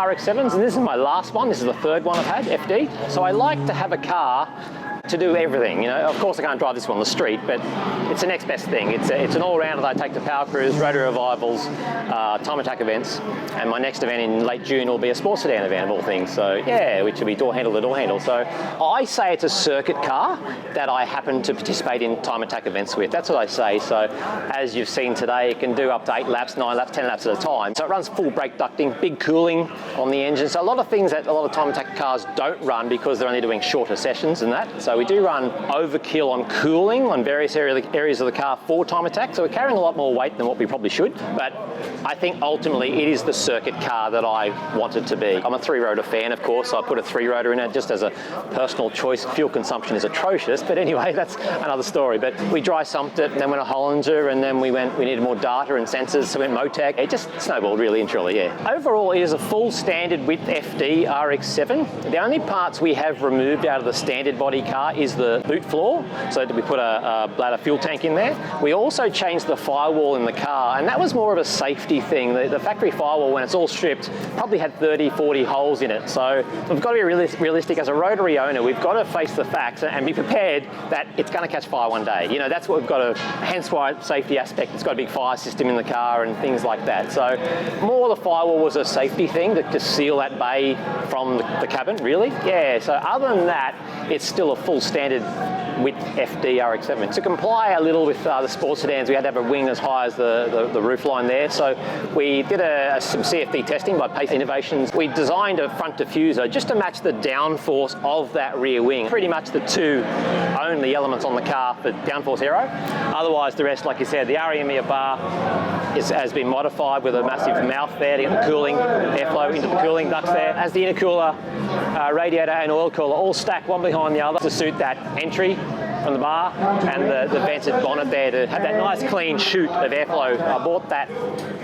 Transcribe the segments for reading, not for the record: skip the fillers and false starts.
RX-7s, and this is my last one. This is the third one I've had, FD. So I like to have a car to do everything. You know, of course I can't drive this one on the street, but it's the next best thing. It's an all-rounder that I take to power crews, Rotary Revivals, time attack events, and my next event in late June will be a sports sedan event of all things. So yeah, which will be door handle to door handle. So I say it's a circuit car that I happen to participate in time attack events with. That's what I say. So as you've seen today, it can do up to 8 laps, 9 laps, 10 laps at a time. So it runs full brake ducting, big cooling on the engine. So a lot of things that a lot of time attack cars don't run because they're only doing shorter sessions and that. So we do run overkill on cooling on various areas of the car for time attack. So we're carrying a lot more weight than what we probably should. But I think ultimately it is the circuit car that I want it to be. I'm a 3-rotor fan, of course, so I put a 3-rotor in it just as a personal choice. Fuel consumption is atrocious, but anyway, that's another story. But we dry sumped it, and then went a Hollinger, and then we needed more data and sensors, so we went Motec. It just snowballed really and truly, yeah. Overall, it is a full standard width FD RX-7. The only parts we have removed out of the standard body car is the boot floor, so we put a bladder fuel tank in there. We also changed the firewall in the car, and that was more of a safety thing. The factory firewall, when it's all stripped, probably had 30, 40 holes in it. So we've got to be realistic. As a Rotary owner, we've got to face the facts and be prepared that it's going to catch fire one day. You know, that's what we've got to, hence why safety aspect, it's got a big fire system in the car and things like that. So more the firewall was a safety thing to seal that bay from the cabin, really. Yeah, so other than that, it's still a full standard with FD RX-7. To comply a little with the sports sedans, we had to have a wing as high as the roof line there. So we did some CFD testing by Pace Innovations. We designed a front diffuser just to match the downforce of that rear wing. Pretty much the two only elements on the car for downforce aero. Otherwise, the rest, like you said, the REM bar has been modified with a massive mouth there to get the cooling, airflow into the cooling ducts there. As the intercooler, radiator and oil cooler all stacked one behind the other to suit that entry from the bar, and the vented bonnet there to have that nice clean chute of airflow. I bought that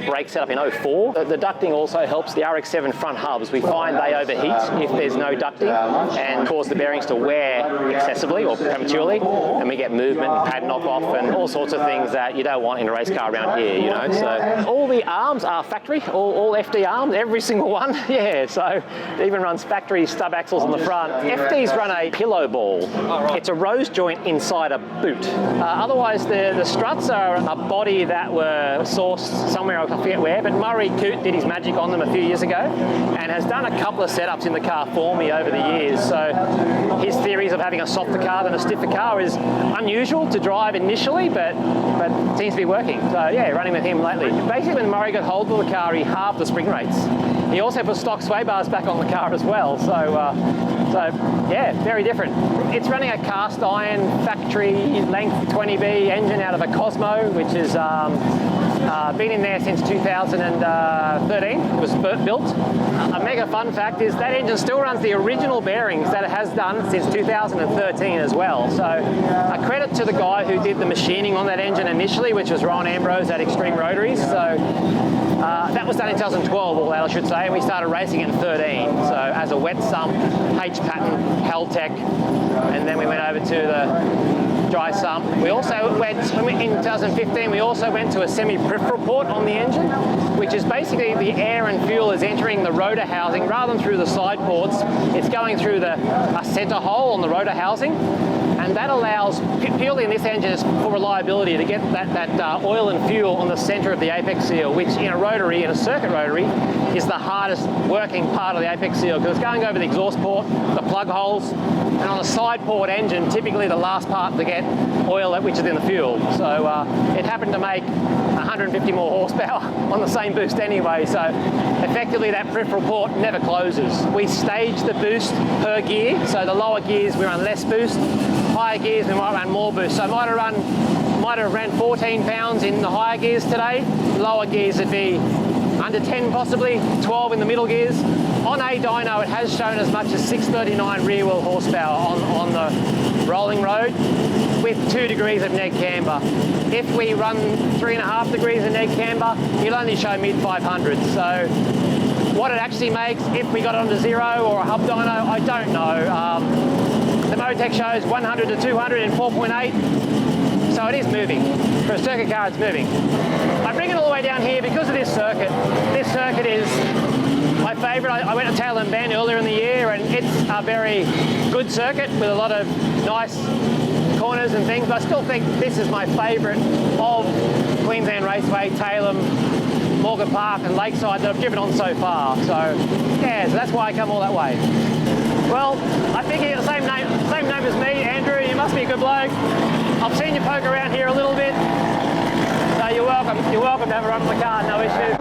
brake setup in 04. The ducting also helps the RX-7 front hubs. We find they overheat if there's no ducting and cause the bearings to wear excessively or prematurely, and we get movement and pad knock-off and all sorts of things that you don't want in a race car around here, you know. So all the arms are factory, all FD arms, every single one. Yeah, so it even runs factory stub axles on the front. FDs run a pillow ball. It's a rose joint inside a boot. Otherwise, the struts are a body that were sourced somewhere, I forget where, but Murray Coote did his magic on them a few years ago and has done a couple of setups in the car for me over the years. So his theories of having a softer car than a stiffer car is unusual to drive initially, but seems to be working. So yeah, running with him lately. Basically, when Murray got hold of the car, he halved the spring rates. He also put stock sway bars back on the car as well. So yeah, very different. It's running a cast iron factory length 20B engine out of a Cosmo, which has been in there since 2013. It was built. A mega fun fact is that engine still runs the original bearings that it has done since 2013 as well. So a credit to the guy who did the machining on that engine initially, which was Ron Ambrose at Extreme Rotaries. So that was done in 2012, all that I should say, and we started racing in 13. So as a wet sump, H-pattern, Haltech, and then we went over to the dry sump. We also went, in 2015, we also went to a semi-peripheral port on the engine, which is basically the air and fuel is entering the rotor housing rather than through the side ports. It's going through a center hole on the rotor housing. And that allows, purely in this engine, is for reliability, to get that oil and fuel on the center of the apex seal, which in a rotary, in a circuit rotary, is the hardest working part of the apex seal, because it's going over the exhaust port, the plug holes, and on a side port engine, typically the last part to get oil, which is in the fuel. So it happened to make 150 more horsepower on the same boost anyway, so effectively that peripheral port never closes. We stage the boost per gear, so the lower gears we run less boost, higher gears we might run more boost. So I might have ran 14 pounds in the higher gears today, lower gears would be under 10 possibly, 12 in the middle gears. On a dyno it has shown as much as 639 rear wheel horsepower on the rolling road with 2 degrees of neg camber. If we run 3.5 degrees of neg camber, it'll only show mid 500s. So what it actually makes if we got it onto zero or a hub dyno, I don't know. The Motec shows 100 to 200 in 4.8, so it is moving. For a circuit car, it's moving. I bring it all the way down here because of this circuit. This circuit is my favourite. I went to Tail and Bend earlier in the year, and it's a very good circuit with a lot of nice corners and things, but I still think this is my favourite of Queensland Raceway, Tailem, Morgan Park and Lakeside that I've driven on so far. So yeah, so that's why I come all that way. Well, I think you got the same name as me, Andrew. You must be a good bloke. I've seen you poke around here a little bit. So you're welcome. You're welcome to have a run on the car, no issue.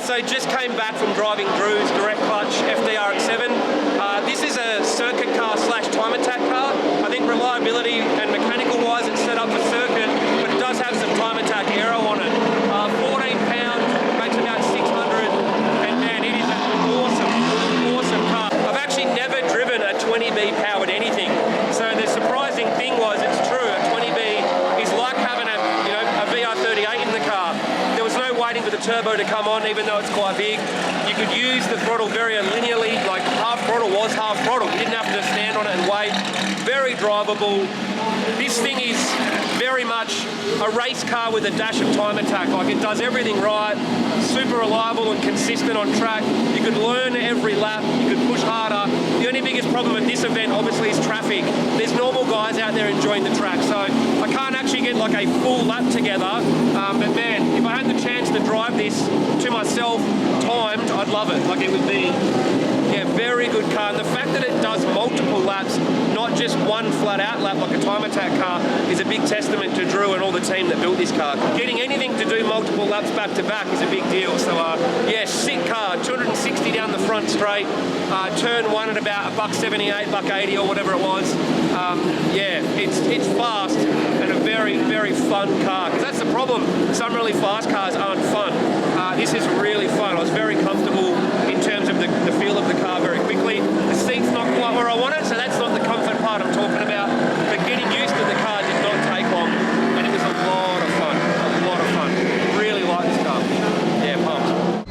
So just came back from driving Drew's direct clutch FD RX-7. This is a circuit car slash time attack car. I think reliability and mechanical wise it's set up for circuit, but it does have some time attack aero on it. 14 pounds, makes about 600, and man, it is an awesome car. I've actually never driven a 20B powered anything. So the surprising thing was, it's true, a 20B is like having a VR38 in the car. There was no waiting for the turbo to come on, even though it's quite big. You could use the throttle very linearly, like half throttle was half throttle. You didn't have to stand on it and wait. Very drivable. This thing is very much a race car with a dash of time attack. Like, it does everything right, super reliable and consistent on track. You could learn every lap, you could push harder. The only biggest problem at this event obviously is traffic. There's normal guys out there enjoying the track, so I can't actually get like a full lap together, but man, if I had the chance to drive this to myself timed, I'd love it. Like, it would be, yeah, very good car. And the fact that it does multiple laps, not just one flat out lap like a time attack car, is a big testament to Drew and all the team that built this car. Getting anything to do multiple laps back to back is a big deal. So yeah, sick car, 260 down the front straight, turn one at about $1.78, $1.80 or whatever it was. Yeah, it's fast and a very, very fun car. Because that's the problem, some really fast cars aren't fun. This is really fun. I was very comfortable in terms of the feel of the car very quickly. The seat's not quite where I want it, so that's not the comfort part I'm talking about. But getting used to the car did not take long, and it was a lot of fun. A lot of fun. Really like this car. Yeah, pumped.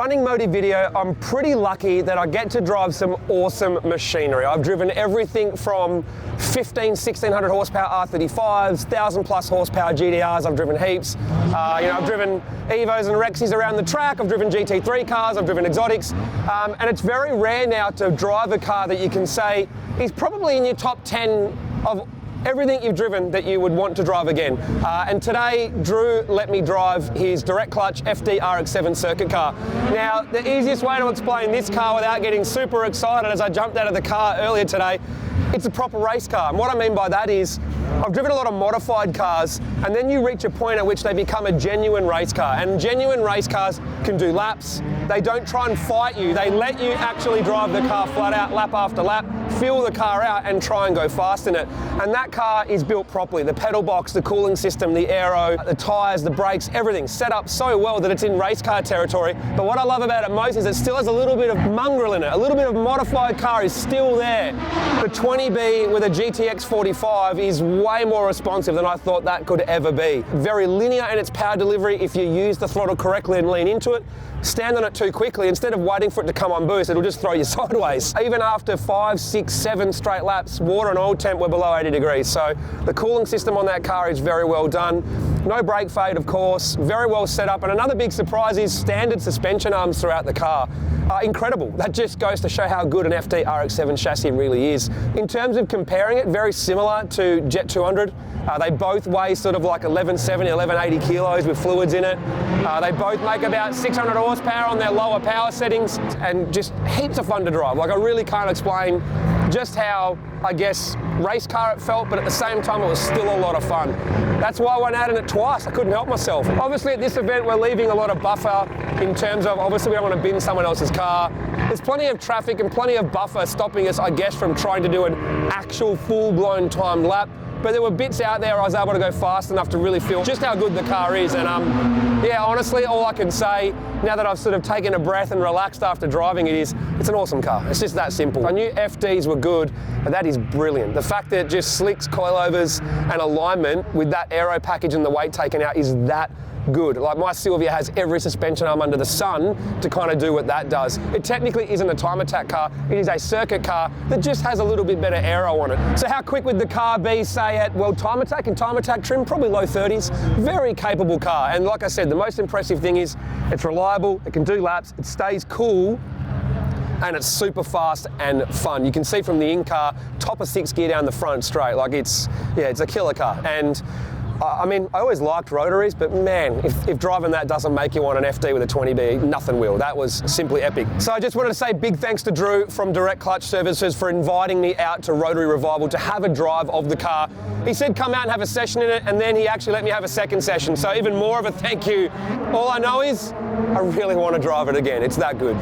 running mode video, I'm pretty lucky that I get to drive some awesome machinery. I've driven everything from 1600 horsepower R35s, 1000 plus horsepower GTRs, I've driven heaps. I've driven Evos and Rexys around the track, I've driven GT3 cars, I've driven exotics, and it's very rare now to drive a car that you can say is probably in your top 10 of everything you've driven that you would want to drive again. And today, Drew let me drive his direct clutch FD RX-7 circuit car. Now, the easiest way to explain this car without getting super excited as I jumped out of the car earlier today, it's a proper race car. And what I mean by that is, I've driven a lot of modified cars, and then you reach a point at which they become a genuine race car. And genuine race cars can do laps. They don't try and fight you. They let you actually drive the car flat out, lap after lap, feel the car out and try and go fast in it. And that car is built properly. The pedal box, the cooling system, the aero, the tyres, the brakes, everything set up so well that it's in race car territory. But what I love about it most is it still has a little bit of mongrel in it. A little bit of modified car is still there. The 20B with a GTX 45 is way more responsive than I thought that could ever be. Very linear in its power delivery if you use the throttle correctly and lean into it. Stand on it too quickly, instead of waiting for it to come on boost, it'll just throw you sideways. Even after 5, 6, 7 straight laps, water and oil temp were below 80 degrees. So the cooling system on that car is very well done. No brake fade, of course, very well set up. And another big surprise is standard suspension arms throughout the car. Incredible. That just goes to show how good an FD RX-7 chassis really is. In terms of comparing it, very similar to Jet 200. They both weigh sort of like 1170, 1180 kilos with fluids in it. They both make about 600 horsepower on their lower power settings and just heaps of fun to drive. Like, I really can't explain just how, I guess, race car it felt, but at the same time it was still a lot of fun. That's why I went out in it twice. I couldn't help myself. Obviously at this event we're leaving a lot of buffer in terms of, obviously we don't want to bin someone else's car. There's plenty of traffic and plenty of buffer stopping us, I guess, from trying to do an actual full-blown timed lap. But there were bits out there I was able to go fast enough to really feel just how good the car is. And yeah, honestly, all I can say, now that I've sort of taken a breath and relaxed after driving it, is it's an awesome car. It's just that simple. I knew FDs were good, but that is brilliant. The fact that it just slicks coilovers and alignment with that aero package and the weight taken out is that good. Like, my Silvia has every suspension arm under the sun to kind of do what that does. It technically isn't a time attack car, it is a circuit car that just has a little bit better aero on it. So how quick would the car be, say, at, well, time attack and time attack trim? Probably low 30s. Very capable car. And like I said, the most impressive thing is it's reliable, it can do laps, it stays cool, and it's super fast and fun. You can see from the in-car, top of 6th gear down the front straight. Like, it's a killer car. And I mean, I always liked rotaries, but man, if driving that doesn't make you want an FD with a 20B, nothing will. That was simply epic. So I just wanted to say big thanks to Drew from Direct Clutch Services for inviting me out to Rotary Revival to have a drive of the car. He said come out and have a session in it, and then he actually let me have a second session. So even more of a thank you. All I know is I really want to drive it again. It's that good.